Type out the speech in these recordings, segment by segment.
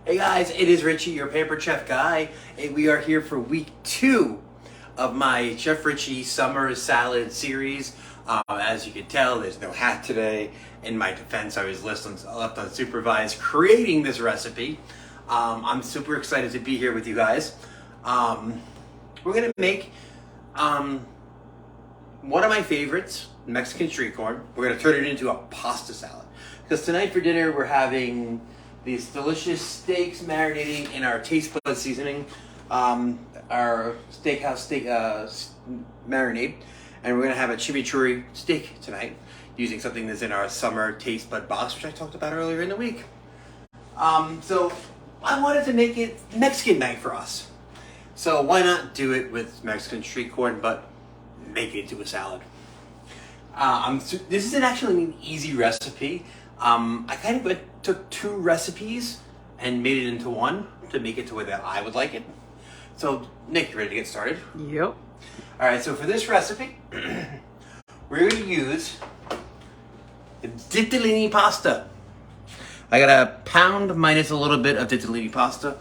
Hey guys, it is Richie, your Pampered Chef guy, and we are here for week 2 of my Chef Richie summer salad series. As you can tell, there's no hat today. In my defense, I was left unsupervised creating this recipe. I'm super excited to be here with you guys. We're gonna make one of my favorites, Mexican street corn. We're gonna turn it into a pasta salad. Because tonight for dinner, we're having these delicious steaks marinating in our taste bud seasoning, our steakhouse steak marinade, and we're gonna have a chimichurri steak tonight using something that's in our summer taste bud box, which I talked about earlier in the week. So I wanted to make it Mexican night for us. So why not do it with Mexican street corn, but make it into a salad? This isn't actually an easy recipe. I kind of took 2 recipes and made it into one to make it to where that I would like it. So, Nick, you ready to get started? Yep. All right, so for this recipe, we're going to use the ditalini pasta. I got a pound minus a little bit of ditalini pasta.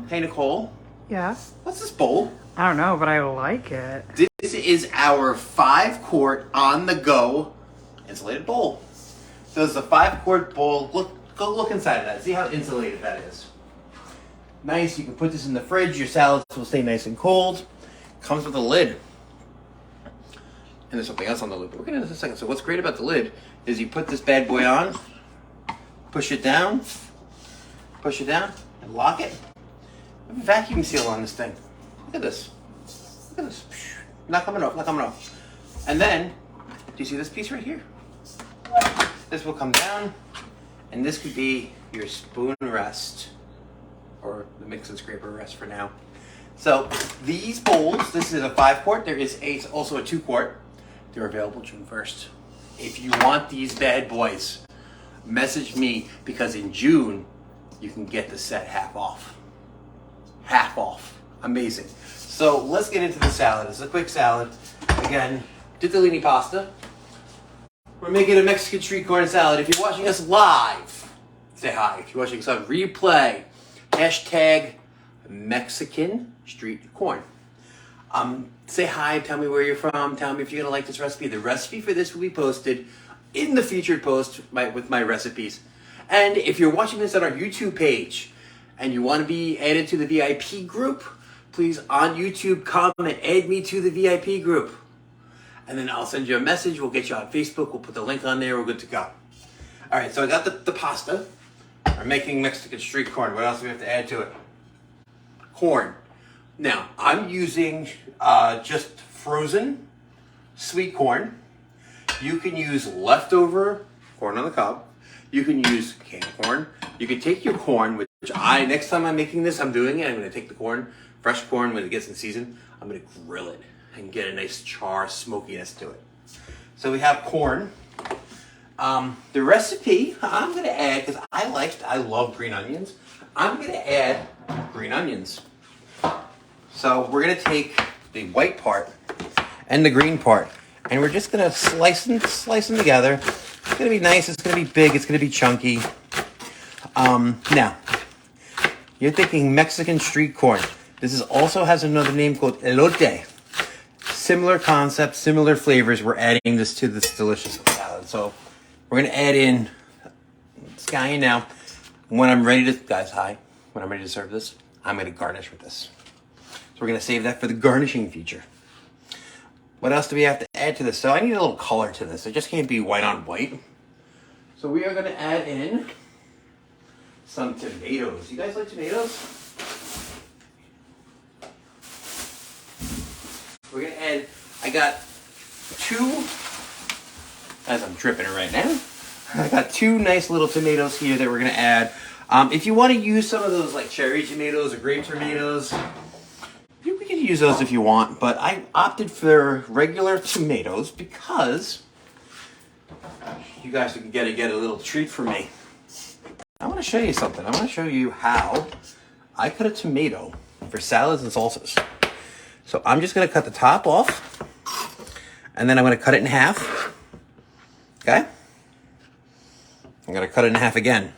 Hey, Nicole. Yeah? What's this bowl? I don't know, but I like it. This is our 5-quart on-the-go insulated bowl. So it's a 5-quart bowl. Go look inside of that. See how insulated that is. Nice. You can put this in the fridge. Your salads will stay nice and cold. Comes with a lid. And there's something else on the lid. But we'll get into this in a second. So what's great about the lid is you put this bad boy on, push it down, and lock it. I have a vacuum seal on this thing. Look at this. Look at this. Not coming off. And then, do you see this piece right here? This will come down, and this could be your spoon rest, or the mix and scraper rest for now. So these bowls, this is a 5-quart. There is also a 2-quart. They're available June 1st. If you want these bad boys, message me, because in June, you can get the set half off. Half off. Amazing. So let's get into the salad. It's a quick salad. Again, ditalini pasta. We're making a Mexican street corn salad. If you're watching us live, say hi. If you're watching us on replay, hashtag Mexican street corn. Say hi, tell me where you're from, tell me if you're gonna like this recipe. The recipe for this will be posted in the featured post with my recipes. And if you're watching this on our YouTube page and you wanna be added to the VIP group, please on YouTube comment, add me to the VIP group. And then I'll send you a message. We'll get you on Facebook. We'll put the link on there. We're good to go. All right, so I got the pasta. We're making Mexican street corn. What else do we have to add to it? Corn. Now, I'm using just frozen sweet corn. You can use leftover corn on the cob. You can use canned corn. You can take your corn, which next time I'm making this, I'm doing it. I'm going to take the corn, fresh corn when it gets in season. I'm going to grill it and get a nice char smokiness to it. So we have corn. The recipe I'm gonna add, because I love green onions. I'm gonna add green onions. So we're gonna take the white part and the green part, and we're just gonna slice them together. It's gonna be nice. It's gonna be big. It's gonna be chunky. Now, you're thinking Mexican street corn. This also has another name called elote. Similar concept, similar flavors. We're adding this to this delicious salad. So we're gonna add in scallion now. When I'm ready to serve this, I'm gonna garnish with this. So we're gonna save that for the garnishing feature. What else do we have to add to this? So I need a little color to this. It just can't be white on white. So we are gonna add in some tomatoes. You guys like tomatoes? We're gonna add, I got 2, as I'm dripping it right now, I got 2 nice little tomatoes here that we're gonna add. If you wanna use some of those like cherry tomatoes or grape tomatoes, we can use those if you want, but I opted for regular tomatoes because you guys can get a little treat for me. I wanna show you something. I wanna show you how I cut a tomato for salads and salsas. So I'm just gonna cut the top off, and then I'm gonna cut it in half, okay? I'm gonna cut it in half again.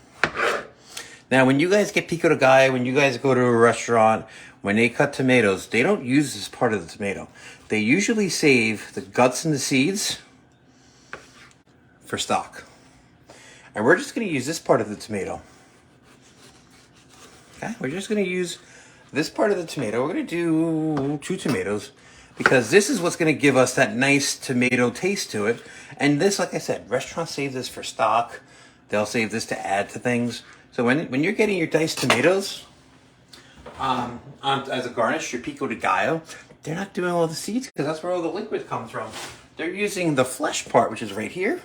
Now, when you guys get pico de gallo, when you guys go to a restaurant, when they cut tomatoes, they don't use this part of the tomato. They usually save the guts and the seeds for stock. And we're just going to use this part of the tomato. Okay, we're just going to use this part of the tomato. We're going to do 2 tomatoes because this is what's going to give us that nice tomato taste to it. And this, like I said, restaurants save this for stock. They'll save this to add to things. So when you're getting your diced tomatoes as a garnish, your pico de gallo, they're not doing all the seeds because that's where all the liquid comes from. They're using the flesh part, which is right here.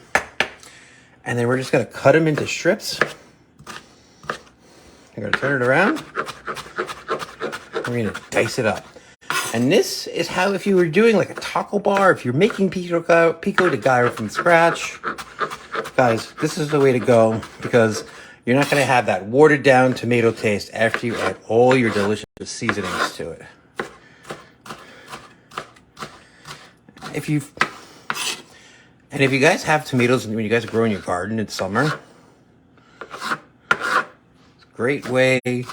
And then we're just going to cut them into strips. We're going to turn it around. We're going to dice it up. And this is how, if you were doing like a taco bar, if you're making pico de gallo from scratch, guys, this is the way to go because you're not going to have that watered down tomato taste after you add all your delicious seasonings to it. If you guys have tomatoes when you guys grow in your garden in summer, it's a great way to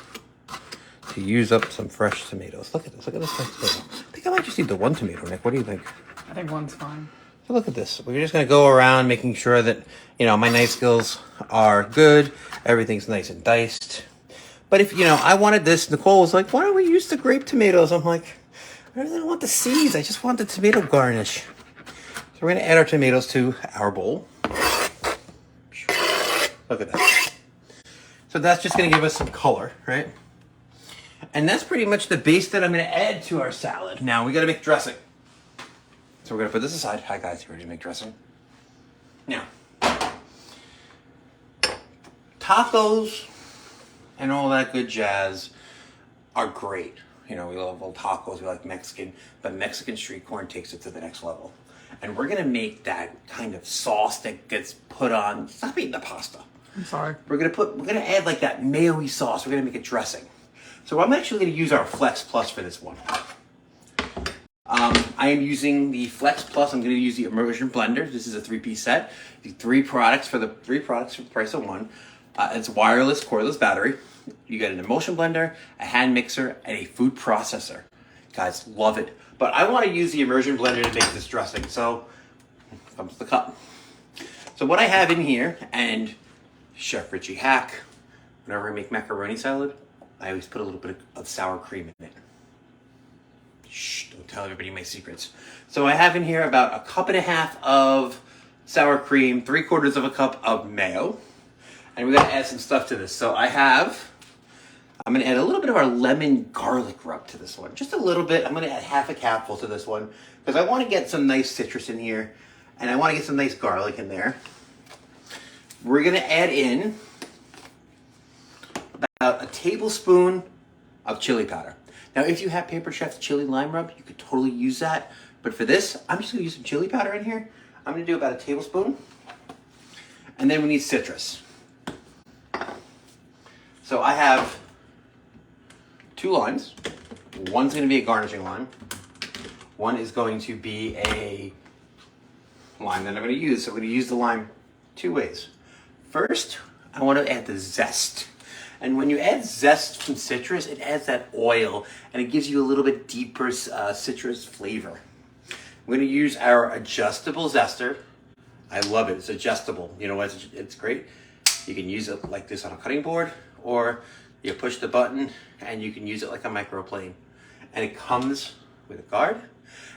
use up some fresh tomatoes. Look at this. Look at this nice tomato. I think I might just eat the 1 tomato, Nick. What do you think? I think 1's fine. So look at this. We're just going to go around making sure that, my knife skills are good. Everything's nice and diced. But if, I wanted this, Nicole was like, why don't we use the grape tomatoes? I'm like, I really don't want the seeds. I just want the tomato garnish. So we're going to add our tomatoes to our bowl. Look at that. So that's just going to give us some color, right? And that's pretty much the base that I'm going to add to our salad. Now we got to make dressing. So we're going to put this aside. Hi guys, you ready to make dressing? Now, tacos and all that good jazz are great. We love all tacos, we like Mexican, but Mexican street corn takes it to the next level. And we're going to make that kind of sauce that gets put on, stop eating the pasta. I'm sorry. We're going to add like that mayo-y sauce. We're going to make a dressing. So I'm actually going to use our Flex Plus for this one. I am using the Flex Plus. I'm going to use the immersion blender. This is a 3-piece set. The 3 products for the price of 1. It's wireless cordless battery. You get an emulsion blender, a hand mixer, and a food processor. Guys, love it. But I want to use the immersion blender to make this dressing. So comes the cup. So what I have in here, and Chef Richie hack, whenever I make macaroni salad, I always put a little bit of sour cream in it. Shh, don't tell everybody my secrets. So I have in here about 1.5 cups of sour cream, 3/4 of a cup of mayo. And we're going to add some stuff to this. So I'm going to add a little bit of our lemon garlic rub to this one. Just a little bit. I'm going to add 1/2 capful to this one because I want to get some nice citrus in here. And I want to get some nice garlic in there. We're going to add in about a tablespoon of chili powder. Now, if you have Paper Chef's chili lime rub, you could totally use that. But for this, I'm just going to use some chili powder in here. I'm going to do about a tablespoon. And then we need citrus. So I have 2 limes. One's going to be a garnishing lime. One is going to be a lime that I'm going to use. So I'm going to use the lime 2 ways. First, I want to add the zest. And when you add zest from citrus, it adds that oil and it gives you a little bit deeper citrus flavor. We're going to use our adjustable zester. I love it. It's adjustable. You know what? It's great. You can use it like this on a cutting board, or you push the button and you can use it like a microplane. And it comes with a guard.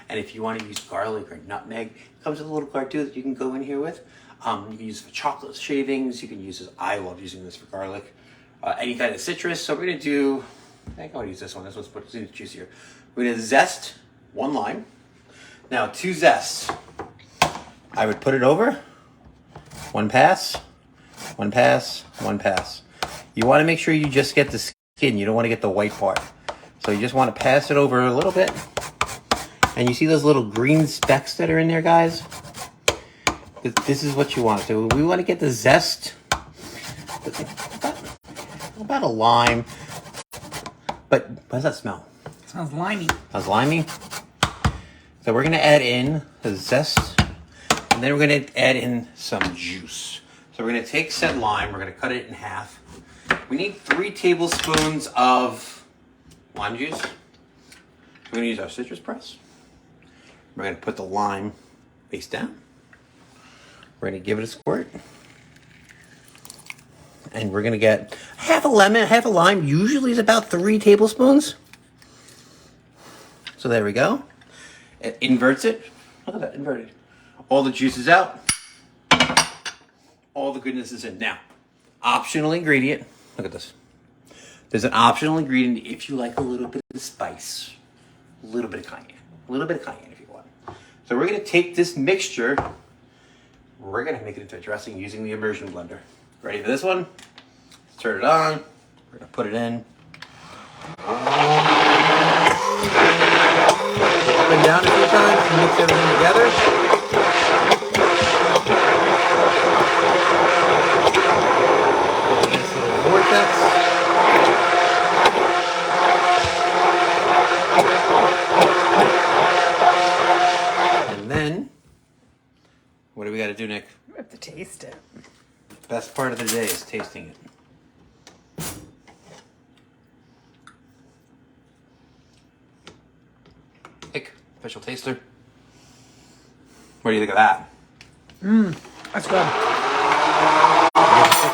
And if you want to use garlic or nutmeg, it comes with a little guard too that you can go in here with. You can use it for chocolate shavings. You can use this. I love using this for garlic. Any kind of citrus. So we're going to do, I think I want to use this one. This one's juicier. We're going to zest 1 lime. Now 2 zests. I would put it over. 1 pass, 1 pass, 1 pass. You want to make sure you just get the skin. You don't want to get the white part. So you just want to pass it over a little bit. And you see those little green specks that are in there, guys? This is what you want. So we want to get the zest. About a lime. But what does that smell? It smells limey. Smells limey. So we're going to add in the zest. And then we're going to add in some juice. So we're going to take said lime. We're going to cut it in half. We need 3 tablespoons of lime juice. We're going to use our citrus press. We're going to put the lime face down. We're going to give it a squirt. And we're going to get half a lemon, half a lime. Usually is about 3 tablespoons. So there we go. It inverts it. Look at that, inverted. All the juice is out. All the goodness is in. Now, optional ingredient. Look at this. There's an optional ingredient if you like a little bit of spice. A little bit of cayenne. A little bit of cayenne if you want. So we're going to take this mixture. We're going to make it into a dressing using the immersion blender. Ready for this one? Let's turn it on. We're going to put it in. Up and down a few times and mix everything together. Nice little vortex. And then, what do we got to do, Nick? We have to taste it. Best part of the day is tasting it. Nick, official taster. What do you think of that? That's good.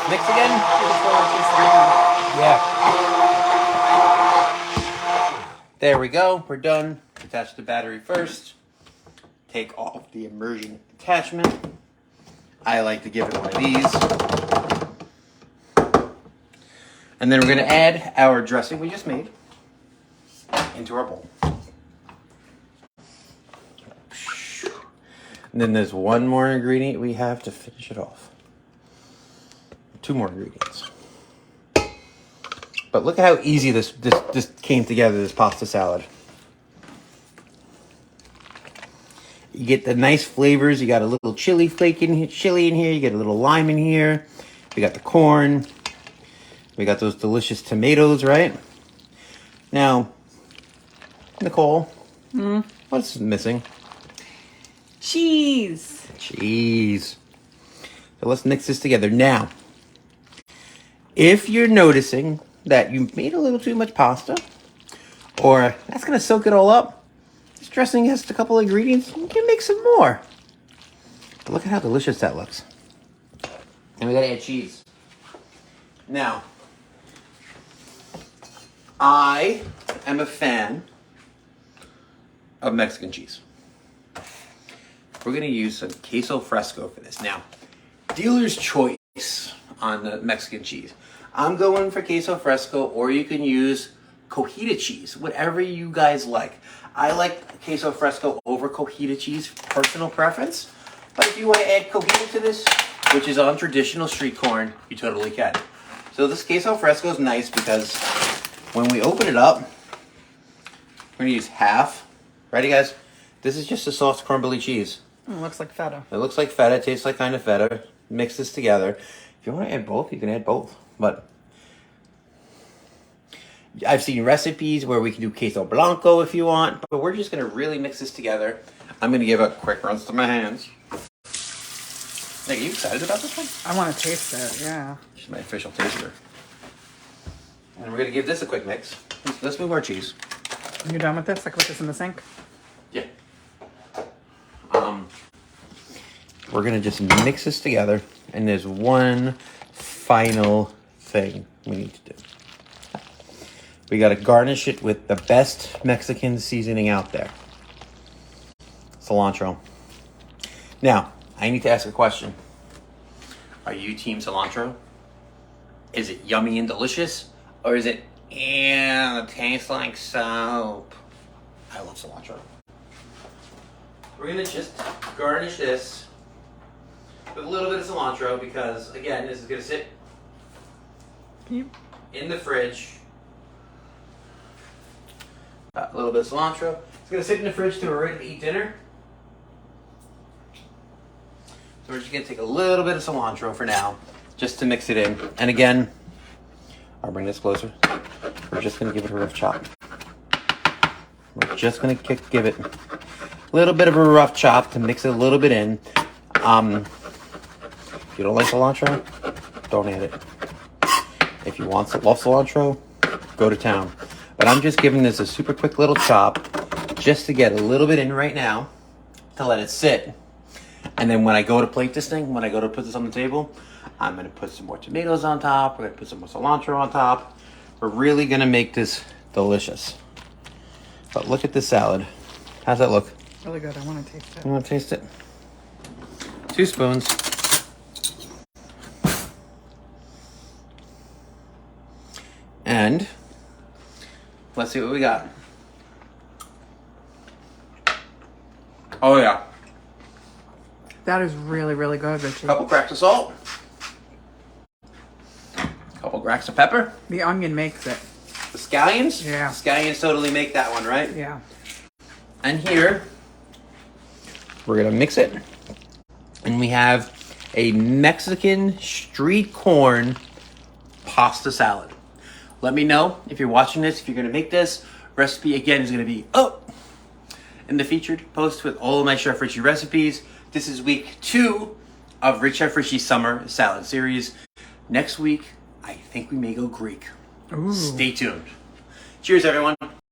Mix again? Yeah. There we go. We're done. Attach the battery first. Take off the immersion attachment. I like to give it one of these. And then we're going to add our dressing we just made into our bowl. And then there's one more ingredient we have to finish it off. 2 more ingredients. But look at how easy this came together, this pasta salad. You get the nice flavors. You got a little chili flake in here, you get a little lime in here. We got the corn. We got those delicious tomatoes, right? Now, Nicole, what's missing? Cheese. Cheese. So let's mix this together. Now, if you're noticing that you made a little too much pasta, or that's going to soak it all up, this dressing has a couple of ingredients. You can make some more. But look at how delicious that looks. And we got to add cheese. Now, I am a fan of Mexican cheese. We're going to use some queso fresco for this. Now, dealer's choice on the Mexican cheese. I'm going for queso fresco, or you can use cojita cheese, whatever you guys like. I like queso fresco over cojita cheese, personal preference. But if you want to add cojita to this, which is on traditional street corn, you totally can. So this queso fresco is nice because when we open it up, we're going to use half. Ready, guys? This is just a soft crumbly cheese. It looks like feta. It looks like feta, tastes like kind of feta. Mix this together. If you want to add both, you can add both. But I've seen recipes where we can do queso blanco if you want. But we're just going to really mix this together. I'm going to give a quick rinse to my hands. Nick, are you excited about this one? I want to taste it, yeah. She's my official taster. And we're going to give this a quick mix. Let's move our cheese. You done with this? I can put this in the sink? Yeah. We're going to just mix this together. And there's one final thing we need to do. We got to garnish it with the best Mexican seasoning out there. Cilantro. Now, I need to ask a question. Are you team cilantro? Is it yummy and delicious? Or is it, it tastes like soap? I love cilantro. We're going to just garnish this with a little bit of cilantro because, again, this is going to sit in the fridge. A little bit of cilantro. It's going to sit in the fridge till we're ready to eat dinner. So we're just going to take a little bit of cilantro for now, just to mix it in. And again, I'll bring this closer. We're just going to give it a rough chop. We're just going to give it a little bit of a rough chop to mix it a little bit in. If you don't like cilantro, don't add it. If you love cilantro, go to town. But I'm just giving this a super quick little chop just to get a little bit in right now to let it sit. And then when I go to plate this thing, when I go to put this on the table, I'm going to put some more tomatoes on top. We're going to put some more cilantro on top. We're really going to make this delicious. But look at this salad. How's that look? Really good. I want to taste it. You want to taste it? 2 spoons. And let's see what we got. Oh yeah. That is really, really good, Richie. Couple cracks of salt. Couple cracks of pepper. The onion makes it. The scallions? Yeah. Scallions totally make that one, right? Yeah. And here, we're gonna mix it. And we have a Mexican street corn pasta salad. Let me know if you're watching this, if you're gonna make this. Recipe again is gonna be up in the featured post with all of my Chef Richie recipes. This is week 2 of Rich Chef Richie Summer Salad Series. Next week, I think we may go Greek. Ooh. Stay tuned. Cheers, everyone.